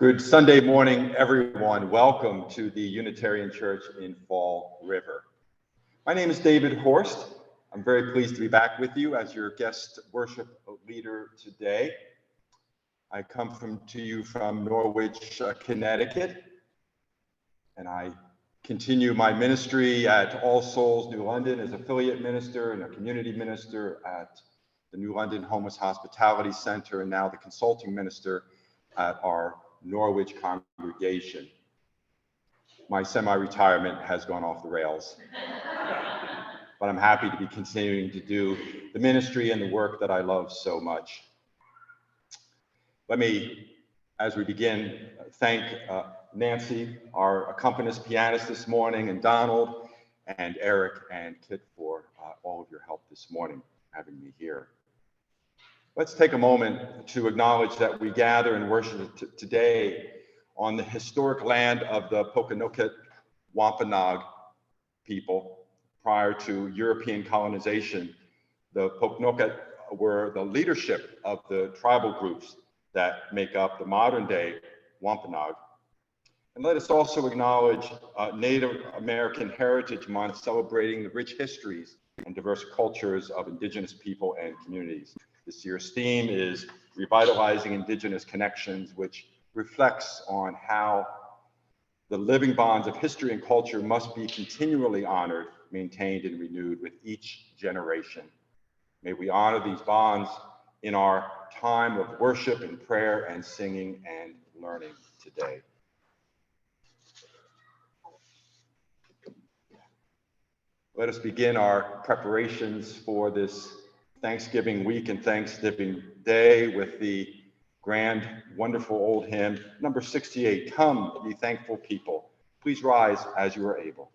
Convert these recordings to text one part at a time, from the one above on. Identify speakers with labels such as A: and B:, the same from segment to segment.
A: Good Sunday morning, everyone. Welcome to the Unitarian Church in Fall River. My name is David Horst. I'm very pleased to be back with you as your guest worship leader today. I come to you from Norwich, Connecticut, and I continue my ministry at All Souls New London as affiliate minister and a community minister at the New London Homeless Hospitality Center, and now the consulting minister at our Norwich congregation. My semi-retirement has gone off the rails, but I'm happy to be continuing to do the ministry and the work that I love so much. Let me, as we begin, thank Nancy, our accompanist pianist this morning, and Donald, and Eric, and Kit for all of your help this morning, having me here. Let's take a moment to acknowledge that we gather and worship today on the historic land of the Pokanoket Wampanoag people. Prior to European colonization, the Pokanoket were the leadership of the tribal groups that make up the modern day Wampanoag. And let us also acknowledge Native American Heritage Month, celebrating the rich histories and diverse cultures of Indigenous people and communities. This year's theme is Revitalizing Indigenous Connections, which reflects on how the living bonds of history and culture must be continually honored, maintained, and renewed with each generation. May we honor these bonds in our time of worship and prayer and singing and learning today. Let us begin our preparations for this Thanksgiving week and Thanksgiving Day with the grand, wonderful old hymn, number 68, Come, Ye Thankful People. Please rise as you are able.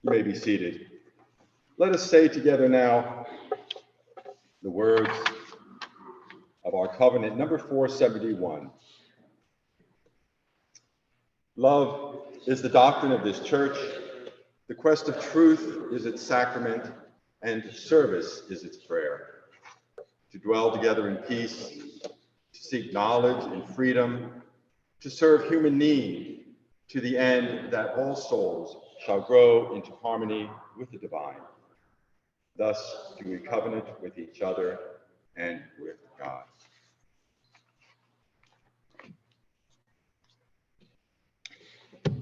A: You may be seated. Let us say together now the words of our covenant, number 471. Love is the doctrine of this church. The quest of truth is its sacrament, and service is its prayer. To dwell together in peace, to seek knowledge and freedom, to serve human need, to the end that all souls shall grow into harmony with the divine. Thus do we covenant with each other and with God.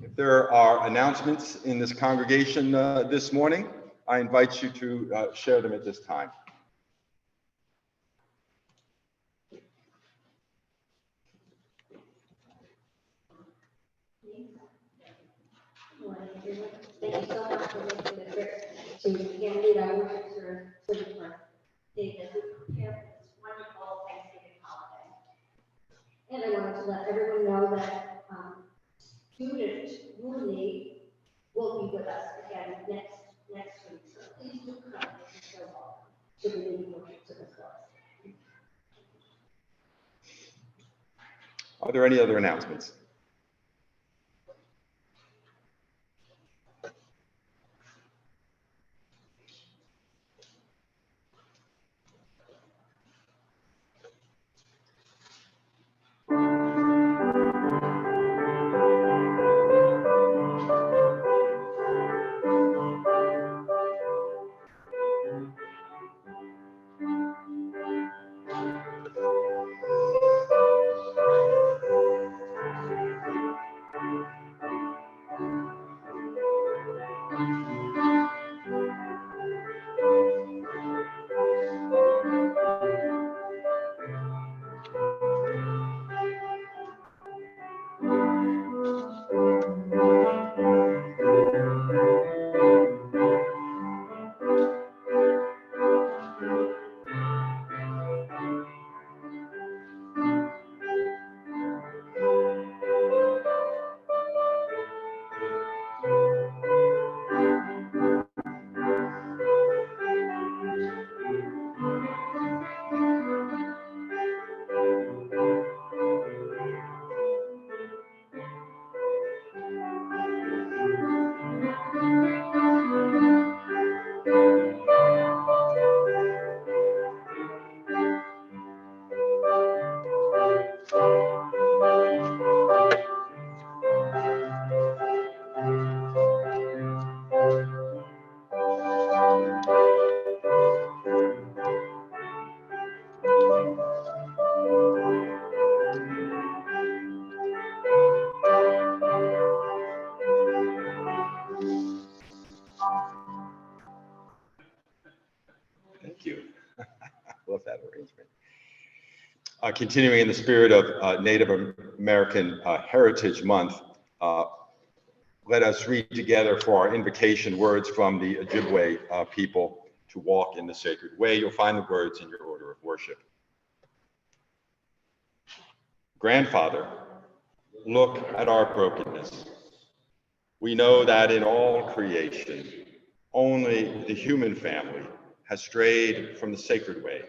A: If there are announcements in this congregation this morning, I invite you to share them at this time.
B: Thank you so much for making the trip to lead our worship service for David. We prepare for this wonderful Thanksgiving holiday. And I wanted to let everyone know that student Rooney will be with us again next week. So please do come if you feel welcome to the leading worship service.
A: Are there any other announcements? Thank you. Love that arrangement. Continuing in the spirit of Native American Heritage Month, let us read together for our invocation words from the Ojibwe people to walk in the sacred way. You'll find the words in your order of worship. Grandfather, look at our brokenness. We know that in all creation, only the human family has strayed from the sacred way.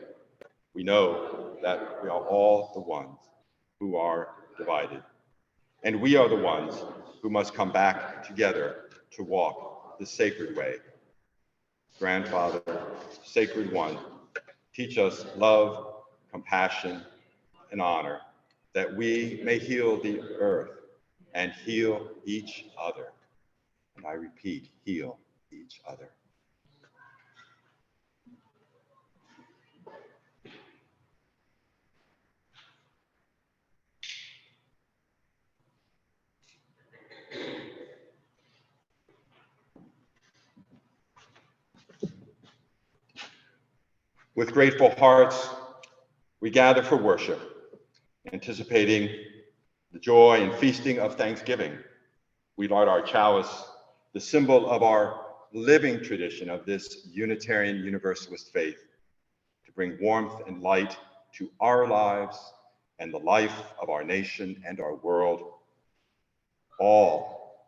A: We know that we are all the ones who are divided, and we are the ones who must come back together to walk the sacred way. Grandfather, Sacred One, teach us love, compassion, and honor, that we may heal the earth and heal each other. And I repeat, heal each other. With grateful hearts, we gather for worship, anticipating the joy and feasting of Thanksgiving. We light our chalice, the symbol of our living tradition of this Unitarian Universalist faith, to bring warmth and light to our lives and the life of our nation and our world, all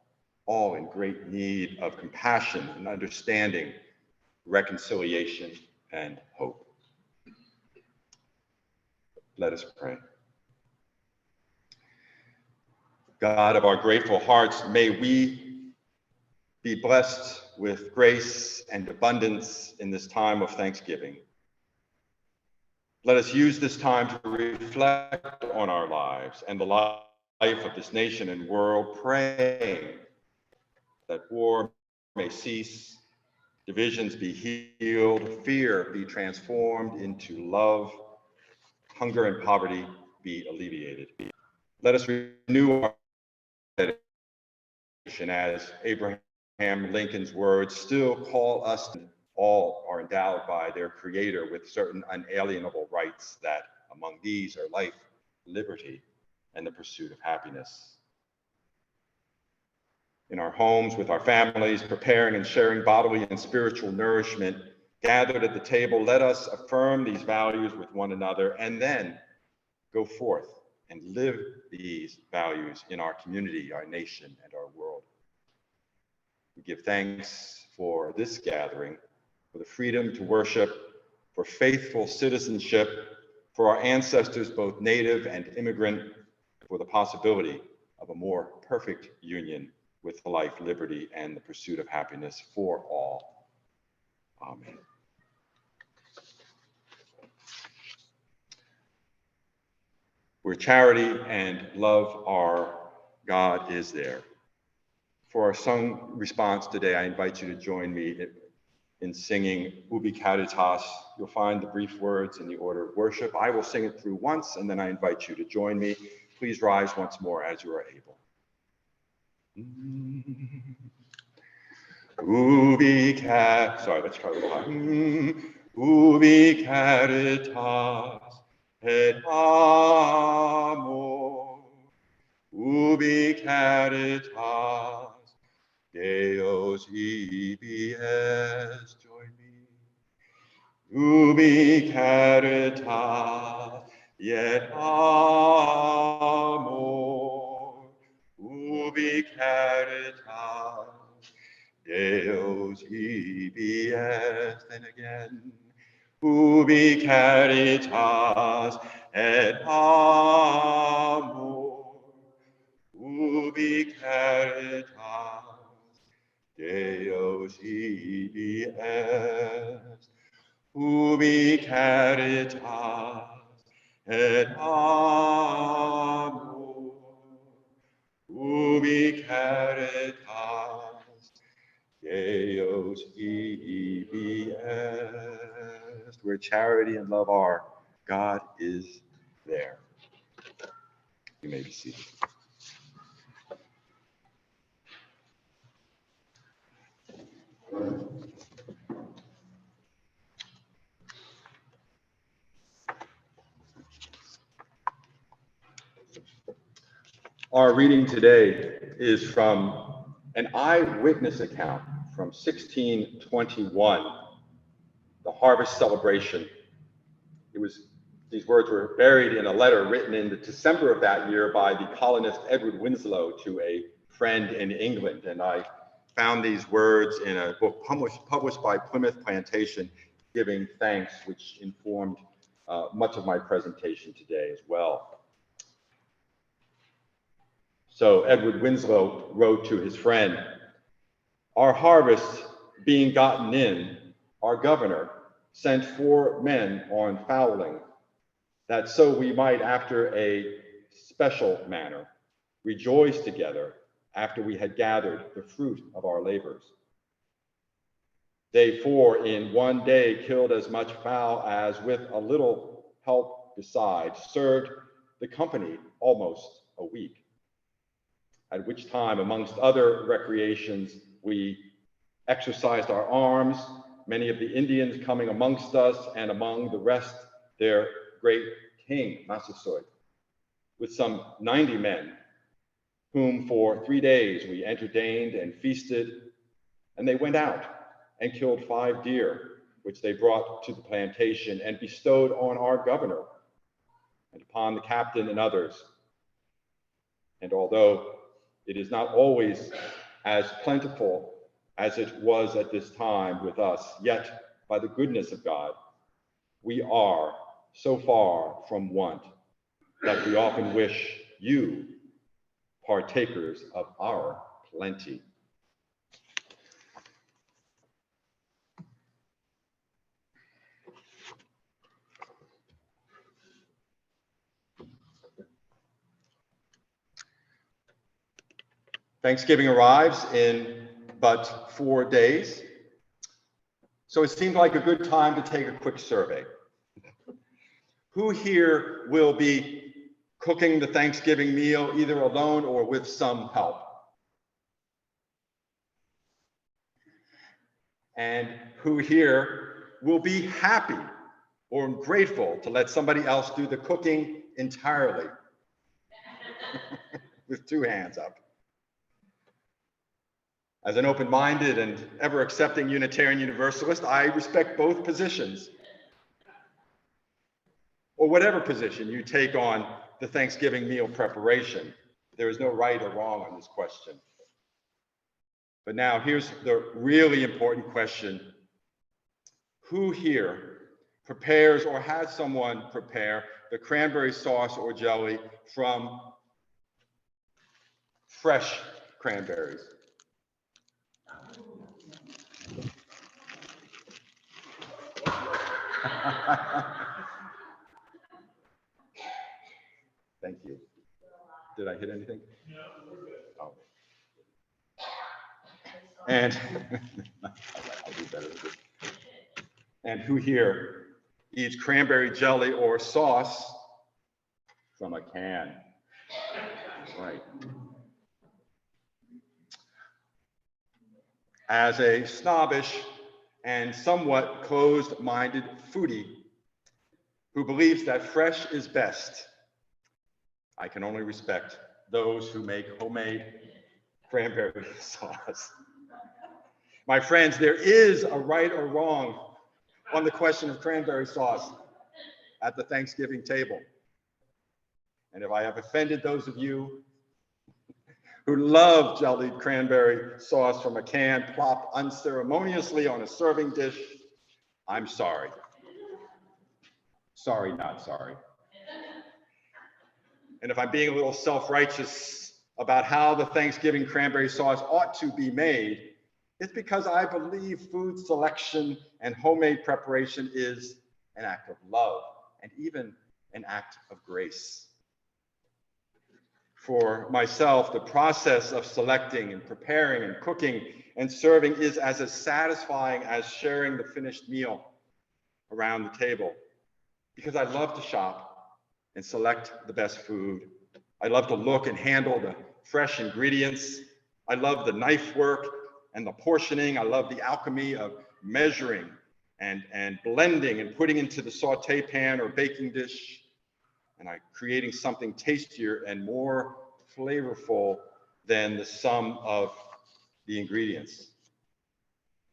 A: in great need of compassion and understanding, reconciliation, and hope. Let us pray. God of our grateful hearts, may we be blessed with grace and abundance in this time of Thanksgiving. Let us use this time to reflect on our lives and the life of this nation and world, praying that war may cease, divisions be healed, fear be transformed into love, hunger and poverty be alleviated. Let us renew our dedication as Abraham Lincoln's words still call us, all are endowed by their Creator with certain unalienable rights, that among these are life, liberty, and the pursuit of happiness. In our homes, with our families, preparing and sharing bodily and spiritual nourishment, gathered at the table, let us affirm these values with one another and then go forth and live these values in our community, our nation, and our world. We give thanks for this gathering, for the freedom to worship, for faithful citizenship, for our ancestors, both native and immigrant, for the possibility of a more perfect union with life, liberty, and the pursuit of happiness for all. Amen. Where charity and love are, God is there. For our sung response today, I invite you to join me in singing Ubi Caritas. You'll find the brief words in the order of worship. I will sing it through once, and then I invite you to join me. Please rise once more as you are able. Ubi Caritas, sorry, let's try a little higher. Ubi Caritas et amor. Ubi Caritas, Deus ibi est, join me. Ubi Caritas et amor. Ubi Caritas, Deus ibi est, and again. Ubi Caritas et amor. Ubi Caritas, Deus ibi est. Ubi Caritas et amor. Ubi Caritas, Deus ibi est. Where charity and love are, God is there. You may be seated. Our reading today is from an eyewitness account from 1621, the harvest celebration. These words were buried in a letter written in the December of that year by the colonist Edward Winslow to a friend in England. And I found these words in a book published by Plymouth Plantation, Giving Thanks, which informed much of my presentation today as well. So Edward Winslow wrote to his friend, "Our harvest being gotten in, our governor sent 4 men on fowling, that so we might after a special manner rejoice together after we had gathered the fruit of our labors. They 4 in one day killed as much fowl as with a little help beside served the company almost a week. At which time, amongst other recreations, we exercised our arms, many of the Indians coming amongst us, and among the rest, their great king, Massasoit, with some 90 men, whom for 3 days we entertained and feasted, and they went out and killed 5 deer, which they brought to the plantation and bestowed on our governor and upon the captain and others. And although it is not always as plentiful as it was at this time with us, yet by the goodness of God, we are so far from want that we often wish you partakers of our plenty." Thanksgiving arrives in but 4 days, so it seemed like a good time to take a quick survey. Who here will be cooking the Thanksgiving meal either alone or with some help? And who here will be happy or grateful to let somebody else do the cooking entirely? With 2 hands up. As an open-minded and ever-accepting Unitarian Universalist, I respect both positions. Or whatever position you take on the Thanksgiving meal preparation. There is no right or wrong on this question. But now here's the really important question. Who here prepares or has someone prepare the cranberry sauce or jelly from fresh cranberries. Thank you. Did I hit anything? No, we're good. Oh. And I'll do better with this. And who here eats cranberry jelly or sauce from a can? Right. As a snobbish and somewhat closed-minded foodie who believes that fresh is best, I can only respect those who make homemade cranberry sauce. My friends, there is a right or wrong on the question of cranberry sauce at the Thanksgiving table. And if I have offended those of you who love jellied cranberry sauce from a can plopped unceremoniously on a serving dish, I'm sorry. Sorry, not sorry. And if I'm being a little self-righteous about how the Thanksgiving cranberry sauce ought to be made, it's because I believe food selection and homemade preparation is an act of love and even an act of grace. For myself, the process of selecting and preparing and cooking and serving is as satisfying as sharing the finished meal around the table, because I love to shop and select the best food. I love to look and handle the fresh ingredients. I love the knife work and the portioning. I love the alchemy of measuring and blending and putting into the saute pan or baking dish, and creating something tastier and more flavorful than the sum of the ingredients.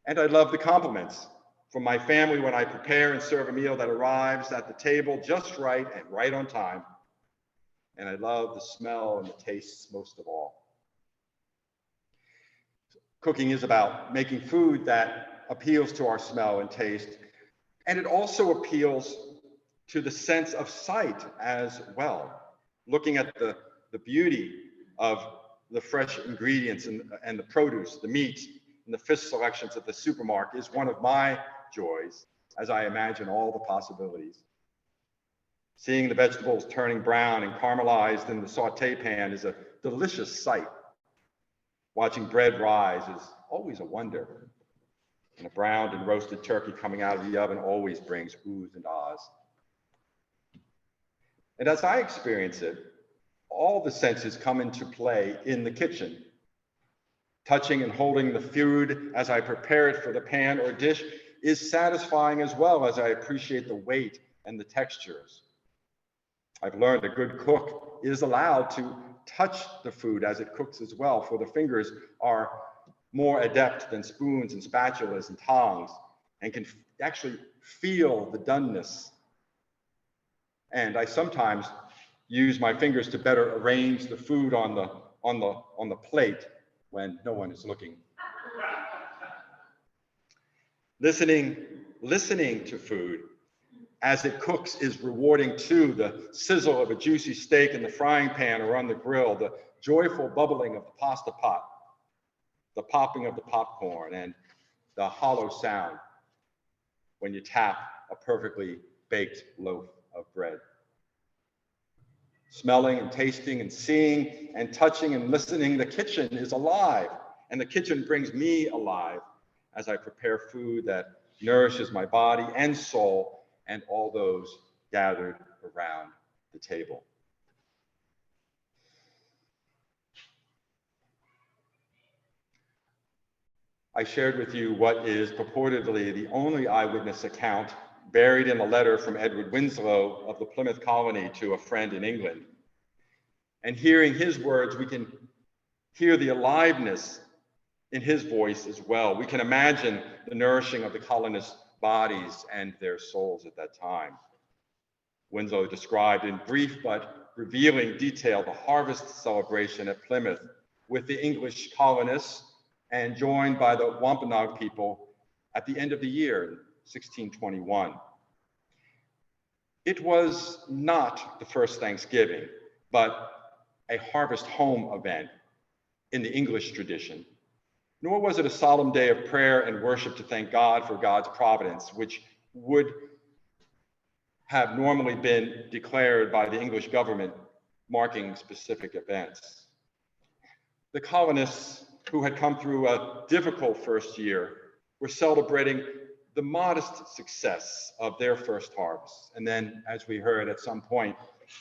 A: And I love the compliments from my family when I prepare and serve a meal that arrives at the table just right and right on time. And I love the smell and the tastes most of all. Cooking is about making food that appeals to our smell and taste, and it also appeals to the sense of sight as well. Looking at the beauty of the fresh ingredients and the produce, the meat, and the fish selections at the supermarket is one of my joys, as I imagine all the possibilities. Seeing the vegetables turning brown and caramelized in the saute pan is a delicious sight. Watching bread rise is always a wonder. And a browned and roasted turkey coming out of the oven always brings oohs and ahs. And as I experience it, all the senses come into play in the kitchen. Touching and holding the food as I prepare it for the pan or dish is satisfying, as well as I appreciate the weight and the textures. I've learned a good cook is allowed to touch the food as it cooks as well, for the fingers are more adept than spoons and spatulas and tongs, and can actually feel the doneness. And I sometimes use my fingers to better arrange the food on the plate when no one is looking. Listening to food as it cooks is rewarding too. The sizzle of a juicy steak in the frying pan or on the grill, the joyful bubbling of the pasta pot, the popping of the popcorn, and the hollow sound when you tap a perfectly baked loaf of bread. Smelling and tasting and seeing and touching and listening, the kitchen is alive, and the kitchen brings me alive as I prepare food that nourishes my body and soul and all those gathered around the table. I shared with you what is purportedly the only eyewitness account buried in a letter from Edward Winslow of the Plymouth colony to a friend in England. And hearing his words, we can hear the aliveness in his voice as well. We can imagine the nourishing of the colonists' bodies and their souls at that time. Winslow described in brief but revealing detail the harvest celebration at Plymouth with the English colonists and joined by the Wampanoag people at the end of the year in 1621. It was not the first Thanksgiving, but a harvest home event in the English tradition, nor was it a solemn day of prayer and worship to thank God for God's providence, which would have normally been declared by the English government, marking specific events. The colonists, who had come through a difficult first year, were celebrating the modest success of their first harvest. And then, as we heard at some point,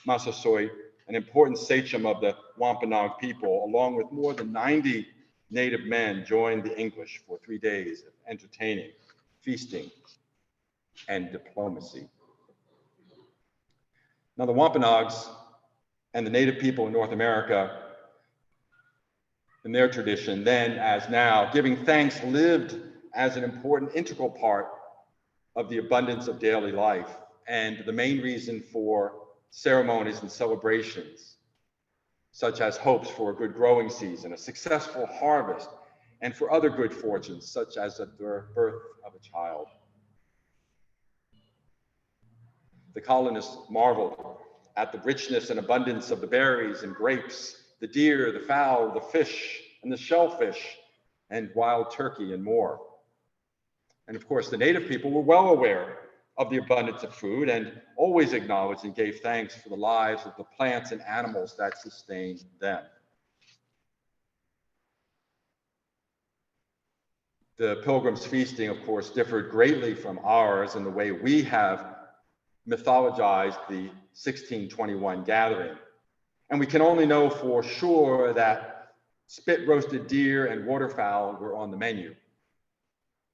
A: Massasoit, an important sachem of the Wampanoag people, along with more than 90 native men, joined the English for 3 days of entertaining, feasting, and diplomacy. Now, the Wampanoags and the native people in North America, in their tradition, then as now, giving thanks lived as an important integral part of the abundance of daily life and the main reason for ceremonies and celebrations, such as hopes for a good growing season, a successful harvest, and for other good fortunes, such as the birth of a child. The colonists marveled at the richness and abundance of the berries and grapes, the deer, the fowl, the fish, and the shellfish, and wild turkey, and more. And of course, the native people were well aware of the abundance of food and always acknowledged and gave thanks for the lives of the plants and animals that sustained them. The Pilgrims' feasting, of course, differed greatly from ours in the way we have mythologized the 1621 gathering. And we can only know for sure that spit roasted deer and waterfowl were on the menu.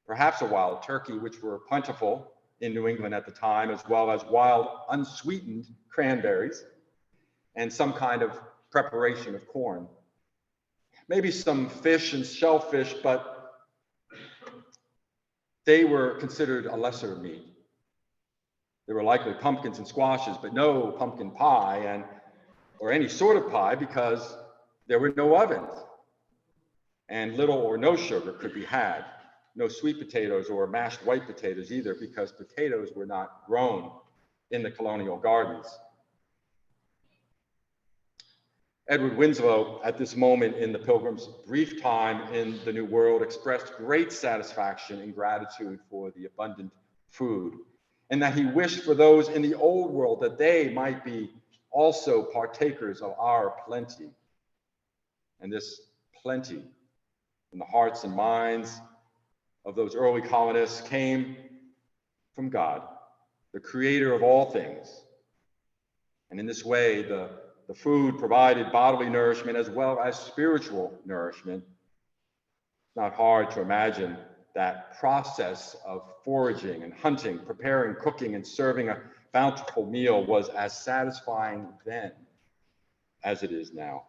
A: Perhaps a wild turkey, which were plentiful in New England at the time, as well as wild unsweetened cranberries and some kind of preparation of corn. Maybe some fish and shellfish, but they were considered a lesser meat. There were likely pumpkins and squashes, but no pumpkin pie or any sort of pie because there were no ovens and little or no sugar could be had. No sweet potatoes or mashed white potatoes either, because potatoes were not grown in the colonial gardens. Edward Winslow, at this moment in the Pilgrims' brief time in the New World, expressed great satisfaction and gratitude for the abundant food, and that he wished for those in the Old World that they might be also partakers of our plenty. And this plenty in the hearts and minds of those early colonists came from God, the creator of all things. And in this way, the food provided bodily nourishment as well as spiritual nourishment. It's not hard to imagine that process of foraging and hunting, preparing, cooking, and serving a bountiful meal was as satisfying then as it is now.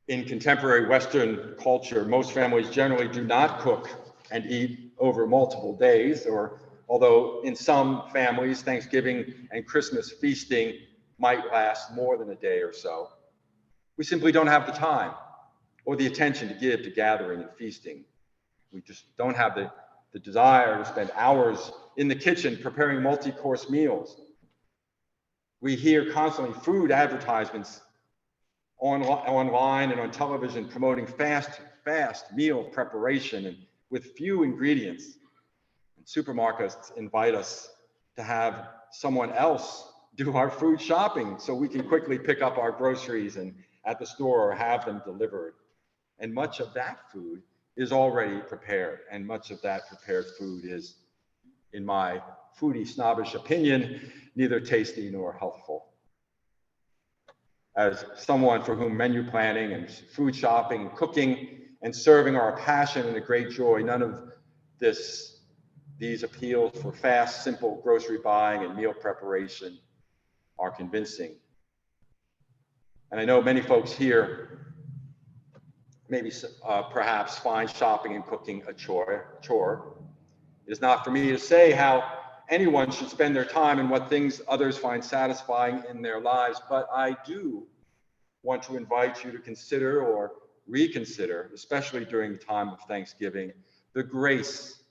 A: In contemporary Western culture, most families generally do not cook and eat over multiple days, although in some families, Thanksgiving and Christmas feasting might last more than a day or so. We simply don't have the time or the attention to give to gathering and feasting. We just don't have the desire to spend hours in the kitchen preparing multi-course meals. We hear constantly food advertisements online and on television promoting fast meal preparation and with few ingredients. And supermarkets invite us to have someone else do our food shopping so we can quickly pick up our groceries and at the store or have them delivered. And much of that food is already prepared, and much of that prepared food is, in my foodie snobbish opinion, neither tasty nor healthful. As someone for whom menu planning and food shopping and cooking and serving are a passion and a great joy, none of these appeals for fast, simple grocery buying and meal preparation are convincing. And I know many folks here maybe perhaps find shopping and cooking a chore. It is not for me to say how anyone should spend their time and what things others find satisfying in their lives, but I do want to invite you to consider or reconsider, especially during the time of Thanksgiving, the grace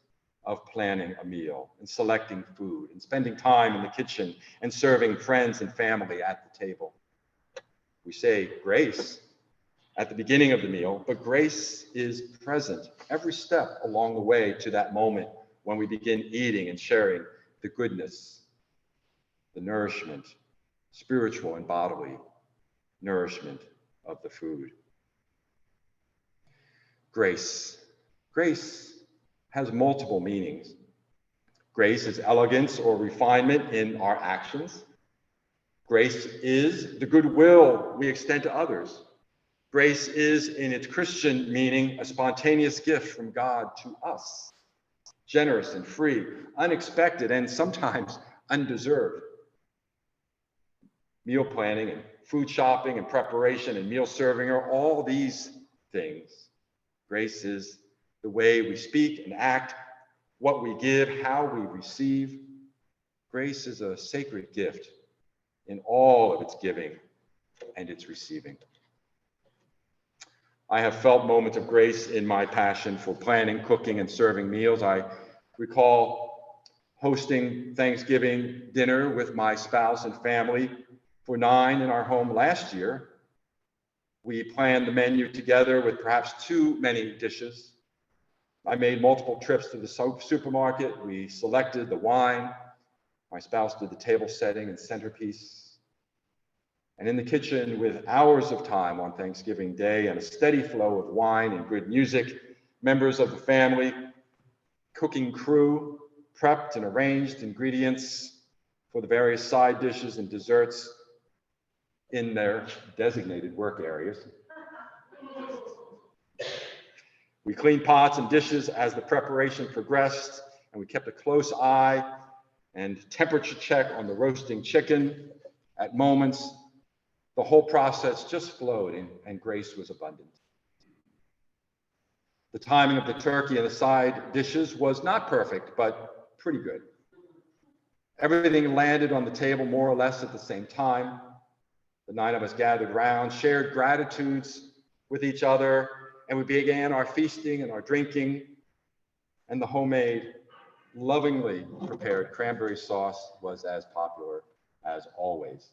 A: of planning a meal and selecting food and spending time in the kitchen and serving friends and family at the table. We say grace at the beginning of the meal, but grace is present every step along the way to that moment when we begin eating and sharing the goodness, the nourishment, spiritual and bodily nourishment of the food. Grace. Grace has multiple meanings. Grace is elegance or refinement in our actions. Grace is the goodwill we extend to others. Grace is, in its Christian meaning, a spontaneous gift from God to us, generous and free, unexpected, and sometimes undeserved. Meal planning and food shopping and preparation and meal serving are all these things. Grace is the way we speak and act, what we give, how we receive. Grace is a sacred gift in all of its giving and its receiving. I have felt moments of grace in my passion for planning, cooking, and serving meals. I recall hosting Thanksgiving dinner with my spouse and family for 9 in our home last year. We planned the menu together with perhaps too many dishes. I made multiple trips to the supermarket. We selected the wine. My spouse did the table setting and centerpiece. And in the kitchen, with hours of time on Thanksgiving Day and a steady flow of wine and good music, members of the family, cooking crew, prepped and arranged ingredients for the various side dishes and desserts in their designated work areas. We cleaned pots and dishes as the preparation progressed, and we kept a close eye and temperature check on the roasting chicken. At moments, the whole process just flowed and grace was abundant. The timing of the turkey and the side dishes was not perfect, but pretty good. Everything landed on the table more or less at the same time. The 9 of us gathered around, shared gratitudes with each other, and we began our feasting and our drinking, and the homemade, lovingly prepared cranberry sauce was as popular as always.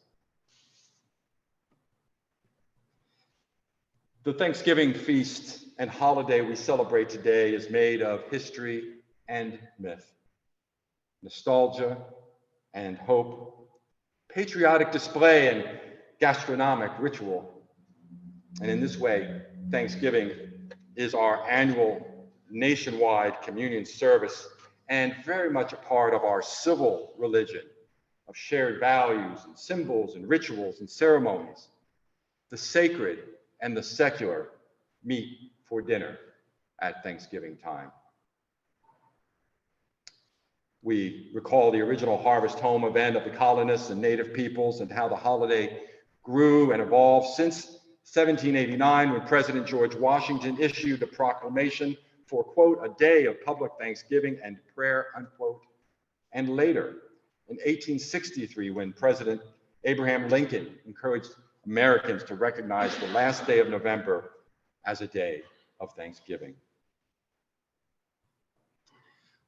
A: The Thanksgiving feast and holiday we celebrate today is made of history and myth, nostalgia and hope, patriotic display and gastronomic ritual. And in this way, Thanksgiving is our annual nationwide communion service and very much a part of our civil religion of shared values and symbols and rituals and ceremonies. The sacred and the secular meet for dinner at Thanksgiving time. We recall the original harvest home event of the colonists and native peoples and how the holiday grew and evolved since 1789, when President George Washington issued a proclamation for, quote, a day of public thanksgiving and prayer, unquote. And later, in 1863, when President Abraham Lincoln encouraged Americans to recognize the last day of November as a day of Thanksgiving.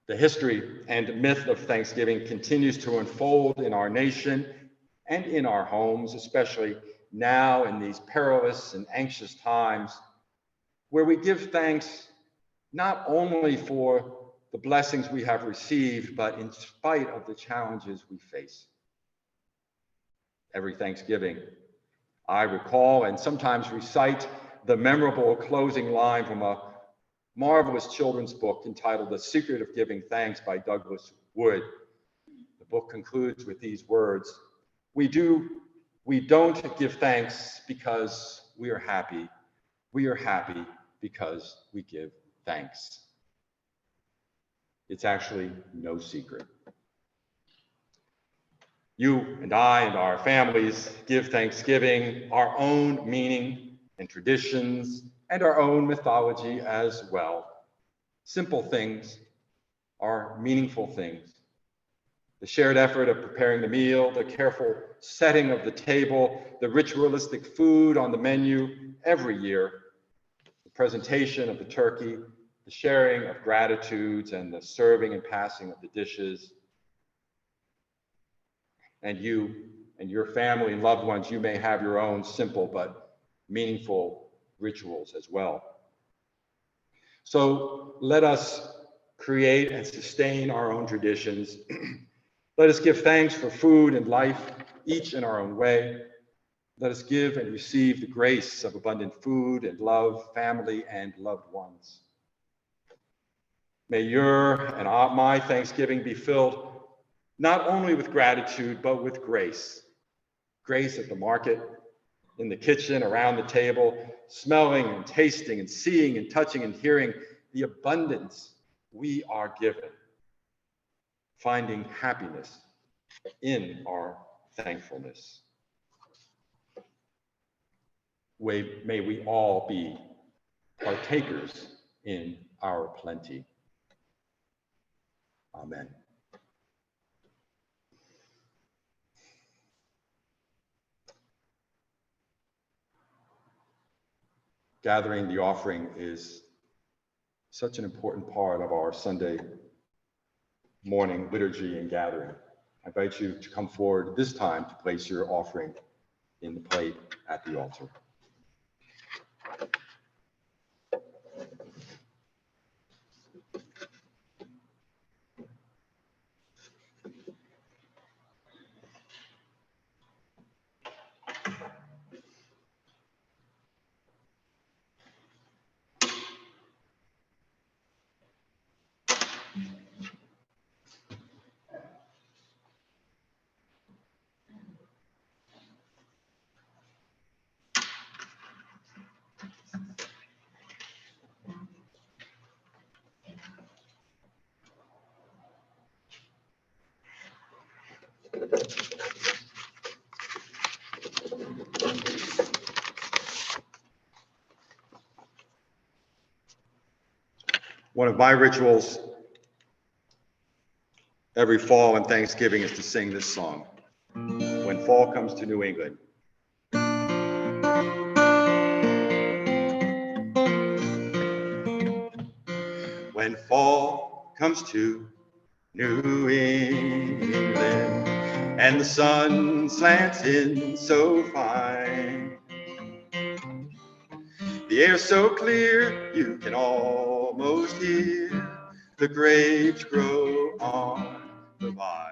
A: The history and myth of Thanksgiving continues to unfold in our nation and in our homes, especially now in these perilous and anxious times, where we give thanks not only for the blessings we have received, but in spite of the challenges we face. Every Thanksgiving, I recall and sometimes recite the memorable closing line from a marvelous children's book entitled The Secret of Giving Thanks by Douglas Wood. The book concludes with these words: We don't give thanks because we are happy. We are happy because we give thanks. It's actually no secret. You and I and our families give Thanksgiving our own meaning and traditions and our own mythology as well. Simple things are meaningful things. The shared effort of preparing the meal, the careful setting of the table, the ritualistic food on the menu every year, the presentation of the turkey, the sharing of gratitudes and the serving and passing of the dishes. And you and your family and loved ones, you may have your own simple but meaningful rituals as well. So let us create and sustain our own traditions. Let us give thanks for food and life, each in our own way. Let us give and receive the grace of abundant food and love, family, and loved ones. May your and my Thanksgiving be filled not only with gratitude, but with grace. Grace at the market, in the kitchen, around the table, smelling and tasting and seeing and touching and hearing the abundance we are given, finding happiness in our thankfulness. May we all be partakers in our plenty. Amen. Gathering the offering is such an important part of our Sunday morning liturgy and gathering. I invite you to come forward this time to place your offering in the plate at the altar. One of my rituals every fall and Thanksgiving is to sing this song, When Fall Comes to New England. When fall comes to New England and the sun slants in so fine, the air's so clear you can almost hear the grapes grow on the vine.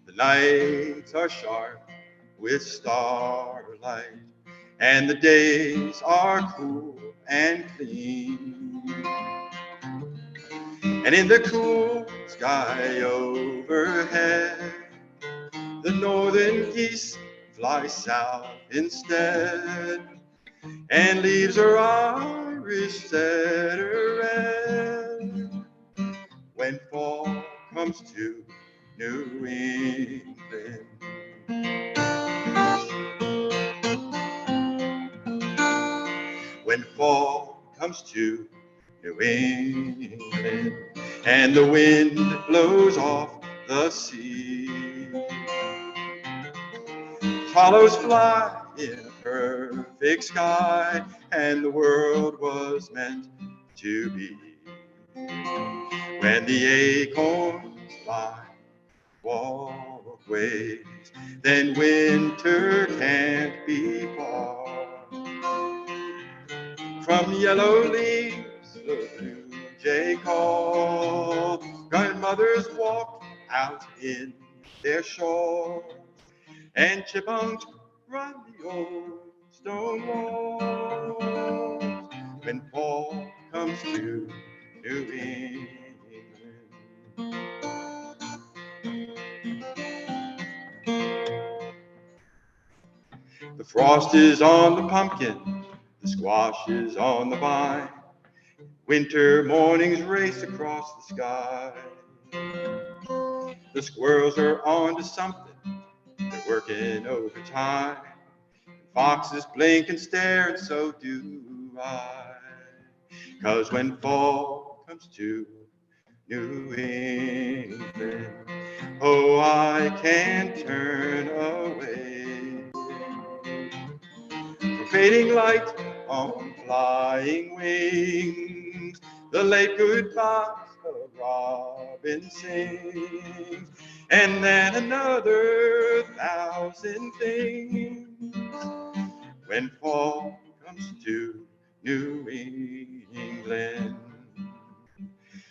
A: The nights are sharp with starlight and the days are cool and clean. And in the cool sky overhead, the northern geese fly south instead, and leaves are Irish setter red. When fall comes to New England, when fall comes to New England, and the wind blows off the sea, swallows fly in a perfect sky, and the world was meant to be. When the acorns lie walkways, then winter can't be far. From yellow leaves the blue jay call, grandmothers walk out in their shawls, and chipmunks run the old stone walls. When fall comes to New England, the frost is on the pumpkin, the squash is on the vine, winter mornings race across the sky. The squirrels are on to something, they're working overtime. Foxes blink and stare, and so do I. 'Cause when fall comes to New England, oh, I can't turn away. From fading light on flying wings, the late goodbyes the robin sings, and then another thousand things. When fall comes to New England,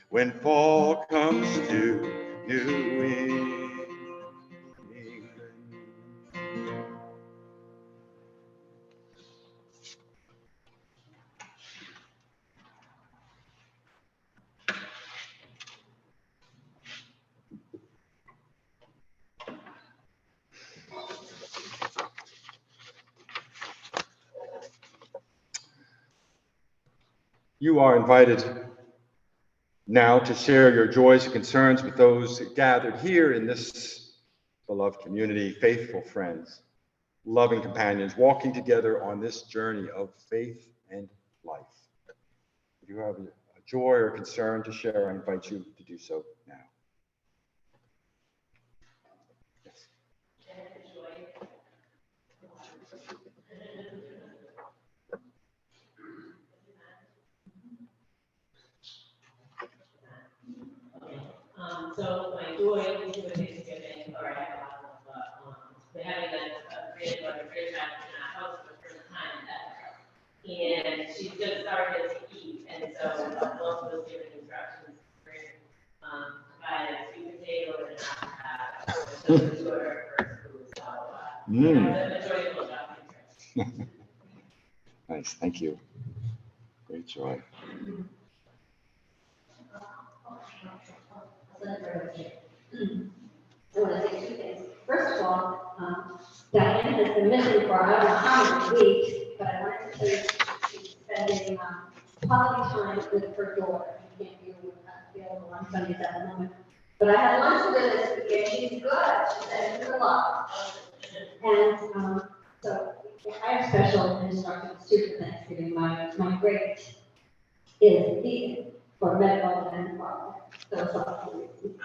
A: when fall comes to New England. You are invited now to share your joys and concerns with those gathered here in this beloved community, faithful friends, loving companions, walking together on this journey of faith and life. If you have a joy or concern to share, I invite you to do so now. Yes.
C: So my joy is with Thanksgiving, or I have a lot of, they having a great time in our house for the first time ever. And she's just started to eat, and so both was giving instructions for provide sweet potato and so to her first food. So a joyful shopping trip.
A: Nice, thank you. Great joy.
B: I want to say two things. First of all, Diane has been missing for I don't know how many weeks, but I wanted to say she's spending quality time with her daughter. She can't be available on Sundays at the moment. But I had lunch with her this weekend. She's good. She said good luck. And so I have special instructions too for Thanksgiving. My great is vegan for medical and for philosophical reasons.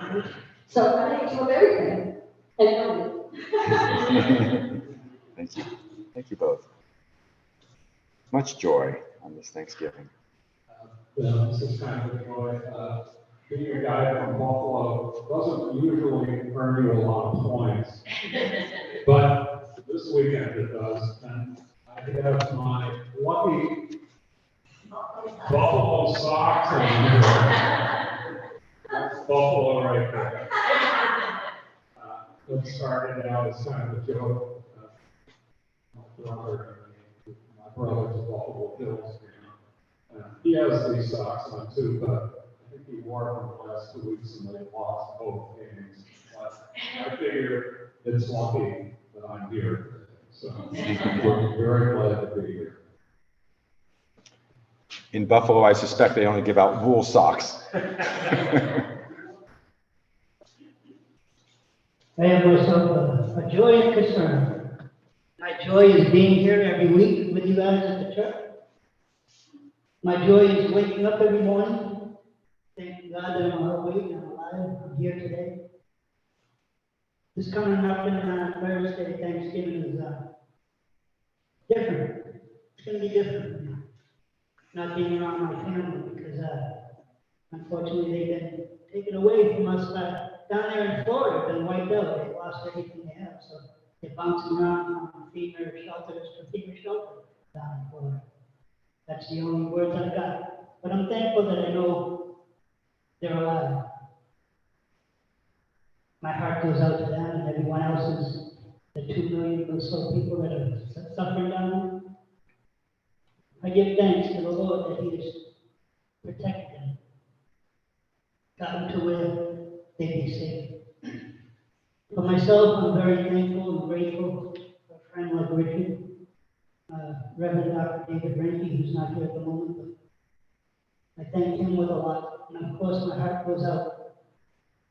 B: So I think of everything and know you.
A: Thank you. Thank you both. Much joy on this Thanksgiving.
D: This is kind of a joy. Being a guy from Buffalo doesn't usually earn you a lot of points, but this weekend it does. And I have my lucky Buffalo socks in here. That's Buffalo right there. It started out as kind of a joke. My brother's Buffalo Bills fan. He has these socks on too, but I think he wore them the last 2 weeks and they lost both games. But I figure it's lucky that I'm here today. So we're very glad to be here.
A: In Buffalo, I suspect they only give out wool socks.
E: I have myself a joy and concern. My joy is being here every week with you guys at the church. My joy is waking up every morning. Thank God that I'm awake and alive. I'm here today. This coming up in Thursday, Thanksgiving is different. It's going to be different. Not being around my family because unfortunately they've been taken away from us down there in Florida, been wiped out. They lost everything they have, so they're bouncing around from FEMA shelters to FEMA shelter down in Florida. That's the only words I've got. But I'm thankful that I know they're alive. My heart goes out to them and everyone else's, the 2 million or so people that are suffering down there. I give thanks to the Lord that He has protected them, got them to where they'd be safe. For myself, I'm very thankful and grateful for a friend like Richard, Reverend Dr. David Renke, who's not here at the moment, but I thank him with a lot. And of course, my heart goes out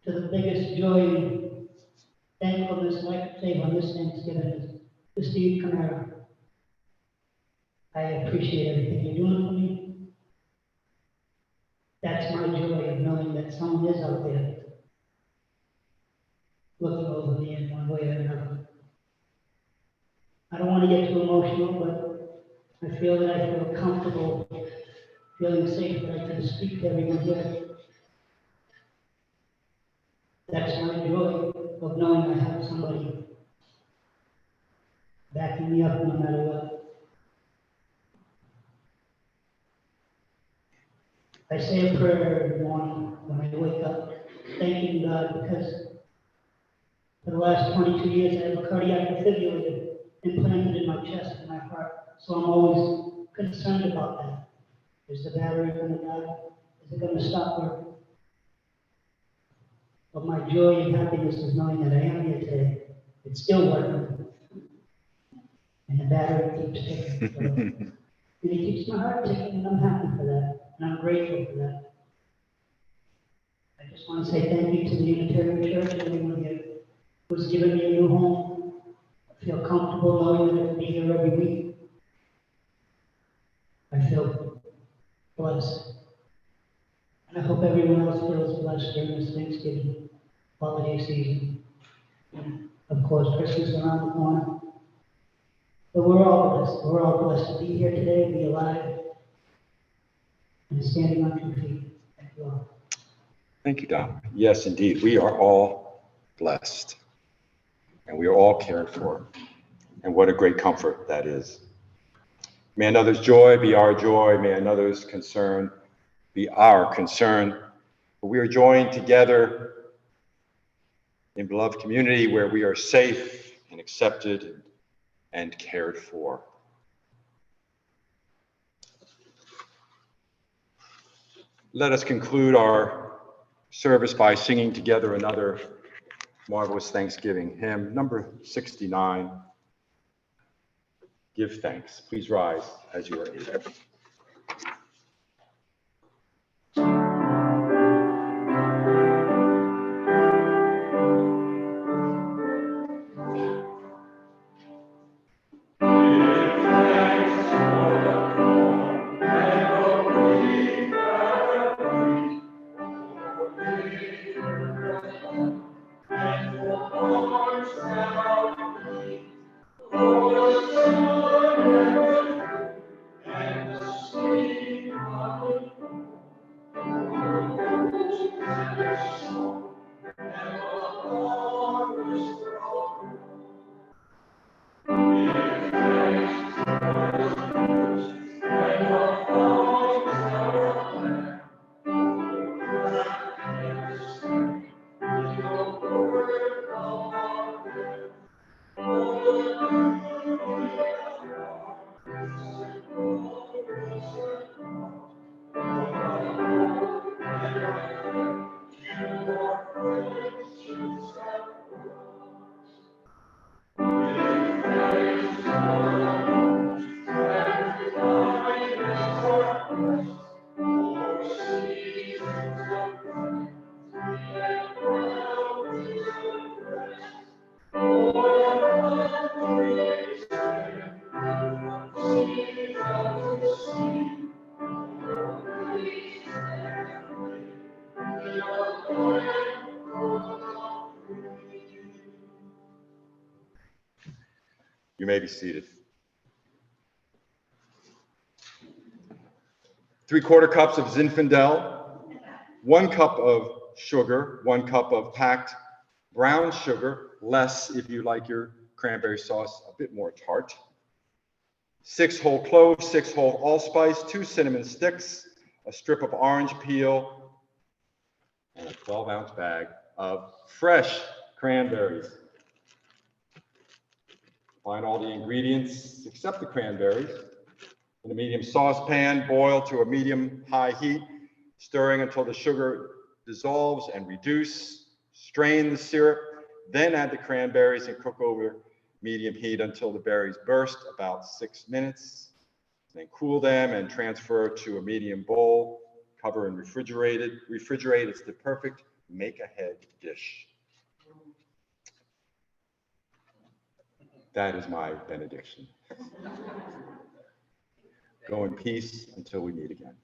E: to the biggest joy and thankfulness I could say on this Thanksgiving is to Steve Camara. I appreciate everything you're doing for me. That's my joy of knowing that someone is out there looking over me in one way or another. I don't want to get too emotional, but I feel that I feel comfortable, feeling safe that I can speak to everyone here. That's my joy of knowing I have somebody backing me up no matter what. I say a prayer every morning when I wake up, thanking God because for the last 22 years I have a cardiac defibrillator implanted in my chest and my heart. So I'm always concerned about that. Is the battery going to die? Is it going to stop working? But my joy and happiness is knowing that I am here today. It's still working. And the battery keeps ticking. So, and it keeps my heart ticking, and I'm happy for that. And I'm grateful for that. I just want to say thank you to the Unitarian Church and everyone here who's given me a new home. I feel comfortable knowing that I will be here every week. I feel blessed. And I hope everyone else feels blessed during this Thanksgiving holiday season. And of course, Christmas around the corner. But we're all blessed. We're all blessed to be here today, be alive, and standing on 2 feet. Thank you all.
A: Thank you, Dom. Yes, indeed. We are all blessed. And we are all cared for. And what a great comfort that is. May another's joy be our joy. May another's concern be our concern. For we are joined together in beloved community where we are safe and accepted and cared for. Let us conclude our service by singing together another marvelous Thanksgiving hymn, number 69. Give thanks. Please rise as you are able. You may be seated. 3/4 cups of Zinfandel, 1 cup of sugar, 1 cup of packed brown sugar, less if you like your cranberry sauce a bit more tart, 6 whole cloves, 6 whole allspice, 2 cinnamon sticks, a strip of orange peel, and a 12-ounce bag of fresh cranberries. Find all the ingredients except the cranberries in a medium saucepan. Boil to a medium-high heat, stirring until the sugar dissolves and reduce. Strain the syrup, then add the cranberries and cook over medium heat until the berries burst, about 6 minutes. Then cool them and transfer to a medium bowl. Cover and refrigerate it. Refrigerate, it's the perfect make-ahead dish. That is my benediction. Go in peace until we meet again.